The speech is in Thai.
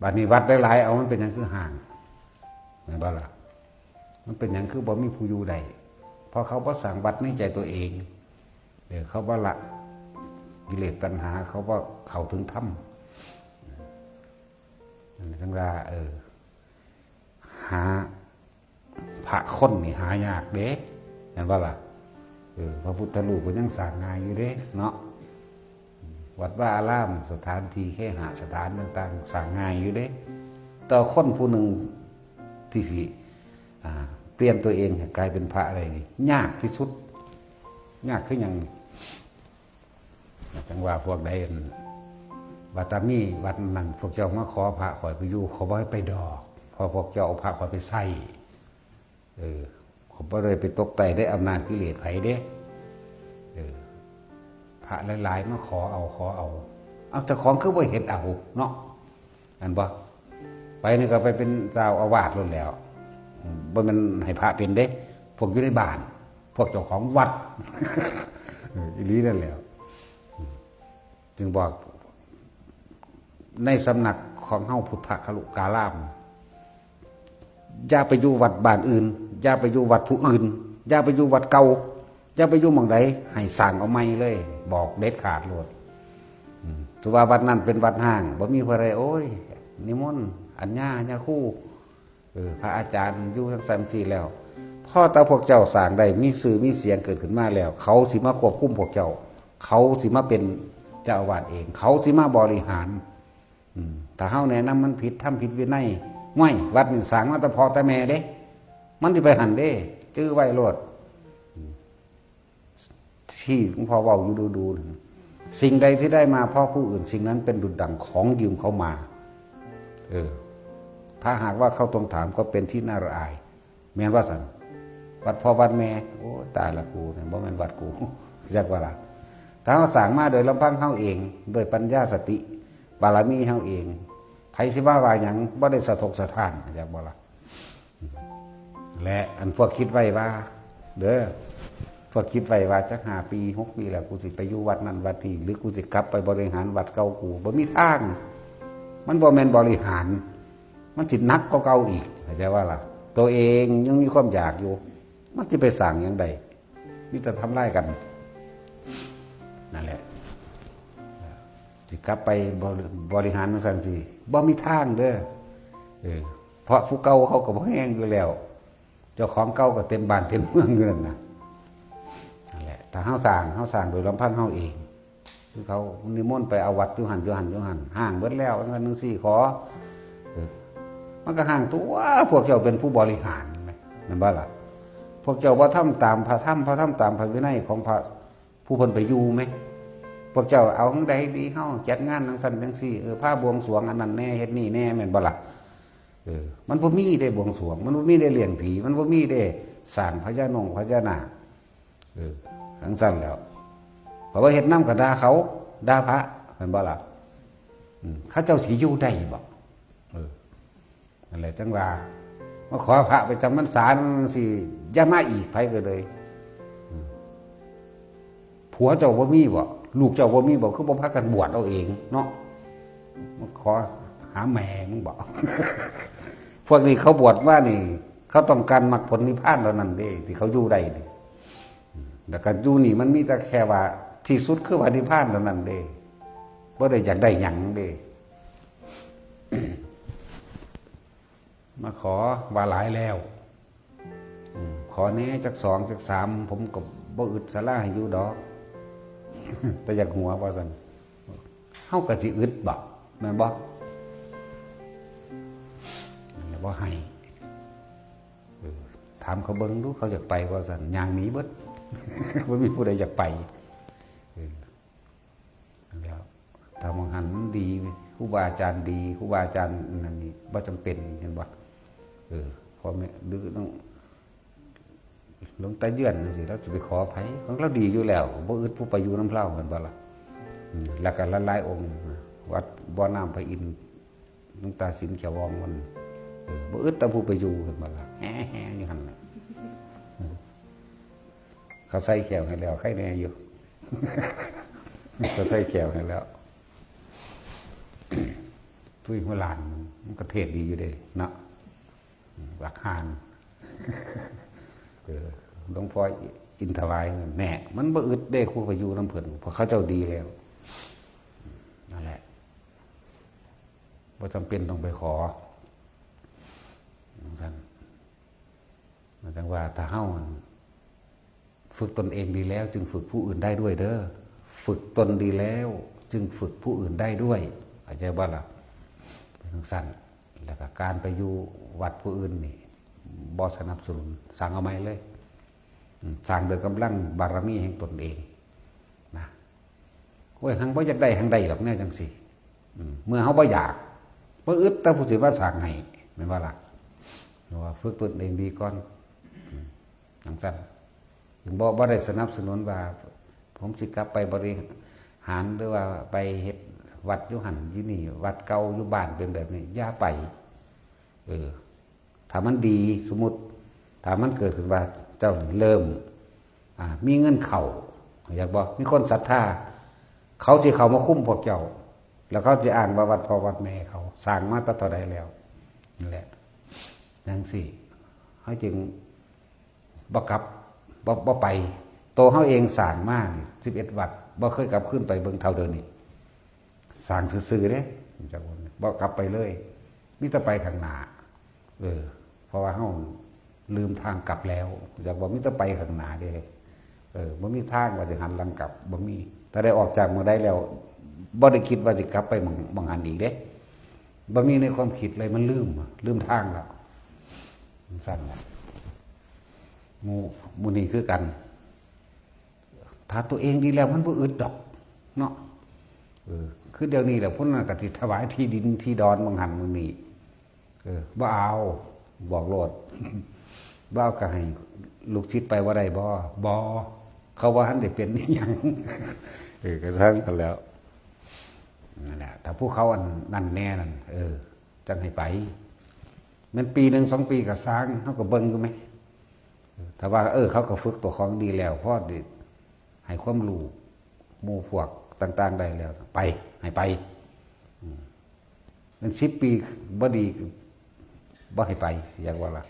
บัดนี้วัดหลายๆเอามันเป็นอย่างคือห่างเห็นบ่ล่ะมันเป็นอย่างคือบ่มีผู้อยู่ใดเพราะเขาบ่สั่งวัดในใจตัวเองเขาบ่ละกิเลสตัณหาเขาบ่เข้าถึงธรรมจังว่าหาพระคนนี่หายากเด้เห็นบ่ล่ะพระพุทธรูปก็ยังสร้างง่ายอยู่เด้เนาะวัดว่าอารามสถานที่แค่หาสถานต่างๆสร้างง่ายอยู่เด้แต่คนผู้หนึ่งที่สิเปลี่ยนตัวเองกลายเป็นพระอะไรนี่ยากที่สุดยากขึ้นอย่างจังว่าพวกใดวัดตามีวัดนั่นพวกเจ้ามาขอพระข่อยไปอยู่เขาบ่ให้ไปดอกพอพวกเจ้าเอาพระข่อยไปใส่ผมก็เลยไปตกแต่ได้อำนาจกิเลสไผเด้พระหลายๆมาขอเอาแต่ของคือบ่เห็นเอาเนาะอันบ่ไปนี่ก็ไปเป็นเจ้าอาวาสล้นแล้วบ่มันให้พระเป็นเด้พวกอยู่ในบ้านพวกเจ้าของวัดอีหลีนั่นแหละจึงบอกในสำนักของเฮาพุทธคลุการามอย่าไปอยู่วัดบ้านอื่นอย่าไปอยู่วัดผู้อื่นอย่าไปอยู่วัดเก่าอย่าไปอยู่หม้องใดให้สร้างเอาใหม่เลยบอกเด็ดขาดโลดถือว่าวัดนั้นเป็นวัดห้างบ่มีผู้ใดโอ้ยนิมนต์อัญญาคู่พระอาจารย์อยู่ทั้ง3-4แล้วพ่อตาพวกเจ้าสร้างได้มีสื่อมีเสียงเกิดขึ้นมาแล้วเขาสิมาควบคุมพวกเจ้าเขาสิมาเป็นเจ้าอาวาสเองเขาสิมาบริหารถ้าเฮาแนะนำมันผิดทำผิดวินัยไม่วัดนี่สร้างมาแต่พ่อแต่แม่เด้มันสิไปหันเด้จื้อไว้โลดที่หลวงพ่อเว้าอยู่ดูสิ่งใดที่ได้มาเพราะผู้อื่นสิ่งนั้นเป็นดุจดั่งของยืมเขามาถ้าหากว่าเขาต้องถามก็เป็นที่น่าละอายแม่นว่าสั่นวัดพ่อวัดแม่โอ้ตายละกูเนี่ยบ่แม่นวัดกูเรียกว่าล่ะถ้าเขาสั่งมาโดยลำพังเขาเองโดยปัญญาสติบารมีเขาเองไผสิว่าหยังบ่ได้สะทกสะท้านเรียกบ่ล่ะและอันพวกคิดไว้ว่าเด้อพวกคิดไว้ว่าจัก5 ปี6 ปีแล้วกูสิไปอยู่วัดนั้นวัดนี้หรือกูสิกลับไปบริหารวัดเก่ากูบ่มีทางมันบ่แม่นบริหารมันสิหนักกว่าเก่าอีกเข้าใจว่าล่ะตัวเองยังมีความอยากอยู่มันจะไปสั่งอย่างใดมีแต่ทำร้ายกันนั่นแหละสิกลับไปบริหารนั่นสั่งสิบ่มีทางเด้อเพราะผู้เก่าเขาก็บ่แห้งอยู่แล้วเจ้าของเก่าก็เต็มบ้านเต็มเมืองอยู่นั่นนะนั่นแหละถ้าเฮาสร้างโดยลำพังเฮาเองคือเขานิมนต์ไปเอาวัดอยู่หันห่างเบิดแล้วนั่นนึง4ขอมันก็ห่างตัวพวกเจ้าเป็นผู้บริหารนั่นบ่ล่ะพวกเจ้าว่าทำตามพระธรรมตามพระวินัยของพระผู้เพิ่นไปอยู่ไหมพวกเจ้าเอาจังใดดีเฮาจัดงานจังซั่นจังซี่ผ้าบวงสรวงอันนั้นแน่เฮ็ดนี่แน่แม่นบ่ล่ะมันบ่มีได้บวงสรวงมันบ่มีได้เลี้ยงผีมันบ่มีได้สร้างพญานาคจังซั่นแล้วเพราะว่าเฮ็ดนำก็ด่าเขาด่าพระแม่นบ่ล่ะเขาเจ้าสิอยู่ได้บ่นั่นแหละจังว่ามาขอพระไปจำพรรษาสิอย่ามาอีกไผก็เลยผัวเจ้าบ่มีบ่ลูกเจ้าบ่มีบ่คือบ่พากันบวชเอาเองเนาะมาขอหาแม่มึงบ่ พวกนี้เขาบวชว่านี่เขาต้องการมรรคผลนิพพานเท่านั้นเด้ที่เขาอยู่ได้นี่แต่การอยู่นี่มันมีแต่แค่ว่าที่สุดคือว่านิพพานเท่านั้นเด้บ่ได้อยากได้หยังเด้ มาขอว่าหลายแล้วขอแน่จัก2จัก3ผมก็บ่อึดสาราให้อยู่ดอกแต่อยากหัวว่าซั่นเฮาก็สิอึดบ่แม่นบ่แล้วบ่ให้ถามเขาเบิ่งดูเขาอยากไปว่าซั่นย่างหนีเบิด บ่มีผู้ใดอยากไปแล้วถ้ามองหันดีครูบาอาจารย์ดีครูบาอาจารย์นั่นนี่บ่จำเป็นเห็นบ่พอแม่ดื้อต้องหลวงตาเยื่อนสิเราจะไปขอไผของเราดีอยู่แล้วบ่อึดผู้ไปอยู่น้ำเล่าเหมือนบ่ล่ะแล้วก็หลายๆองค์วัดบ่อน้ำพระอินทร์หลวงตาสินเขียววองมันบ่อึดแต่ผู้ไปอยู่เหมือนบ่ล่ะแฮ่ๆอยู่หั่นน่ะเขาใส่แขวให้แล้วใครแน่อยู่ เขาใส่แขวให้แล้ว ตุ้ยหัวลานมันก็เทศดีอยู่เด้เนาะหลักหานหลวงพ่ออินทวายแน่มันบ่อึดเด้ครูไปอยู่น้ำเพิ่นเพราะเขาเจ้าดีแล้วนั่นแหละบ่จำเป็นต้องไปขอสั่นมันจังว่าถ้าเฮาฝึกตนเองดีแล้ว จึงฝึกผู้อื่นได้ด้วยเด้อฝึกตนดีแล้ว จึงฝึกผู้อื่นได้ด้วยเข้าใจบ่ล่ะเป็นสั่นแล้วก็การไปอยู่วัดผู้อื่นนี่บ่สนับสนุนสั่งเอาไหมเลยสร้างโดยกำลังบารมีแห่งตนเองนะโอ้ยหังบ่อยากได้หังใดหรอกแน่จังสิเมื่อเฮาบ่อยากบ่อึดแต่ผู้สิว่าสร้างให้แม่นว่าล่ะว่าฝึกตนเองดีก่อนจังซั่นถึงบ่ได้สนับสนุนว่าผมสิกลับไปบริหารหรือว่าไปเฮ็ดวัดอยู่หั่นอยู่นี่วัดเก่าอยู่บ้านเป็นแบบนี้อย่าไปถ้ามันดีสมมุติถ้ามันเกิดขึ้นว่าเจ้าเริ่มมีเงินเข่าอยากบอกมีคนศรัทธาเขาสิเขามาคุ้มพวกเจ้าแล้วเขาจะอ่านว่าวัดพ่อวัดแม่เขาสร้างมาตั้งแต่ใดแล้วนี่แหละนั่นสิเขาจึงบ่กลับบ่ไปโตเขาเองสร้างมาก11 วัดบ่เคยกลับขึ้นไปเบิ่งเท่าเดิมนี่สร้างซื่อๆเด้จากวันบ่กลับไปเลยมิแต่ไปข้างหน้าเพราะว่าเขาลืมทางกลับแล้วอยากบอกมิตรไปข้างหน้าเด้บ่มีทางว่าจะหันหลังกลับบ่มีแต่ได้ออกจากเมืองได้แล้วบ่ได้คิดว่าจะกลับไปบางอันอีกเด้บ่มีในความคิดเลยมันลืมทางแล้วสั้นแหละหมู่นี้คือกันถ้าตัวเองดีแล้วมันบ่อึดดอกเนาะคือเดี๋ยวนี้แหละพุ่นน่ะก็สิถวายที่ดินที่ดอนบางหันมื้อนี้บ่เอาบอกโลดบ่เอาก็ให้ลูกศิษย์ไปว่าได้บ่เขาว่าหันได้เป็นอีหยังก็ทั้งกันแล้วนั่นแหละถ้าพวกเขาอันนั่นแน่นั่นจังให้ไปมันปีนึง2 ปีก็สร้างเฮาก็เบิ่งอยู่มั้ยถ้าว่าเขาก็ฝึกตัวของดีแล้วพอดีให้ความรู้หมู่พวกต่างๆได้แล้วไปให้ไปมัน10 ปีบ่ดีบ่ให้ไปอย่างว่าล่ะ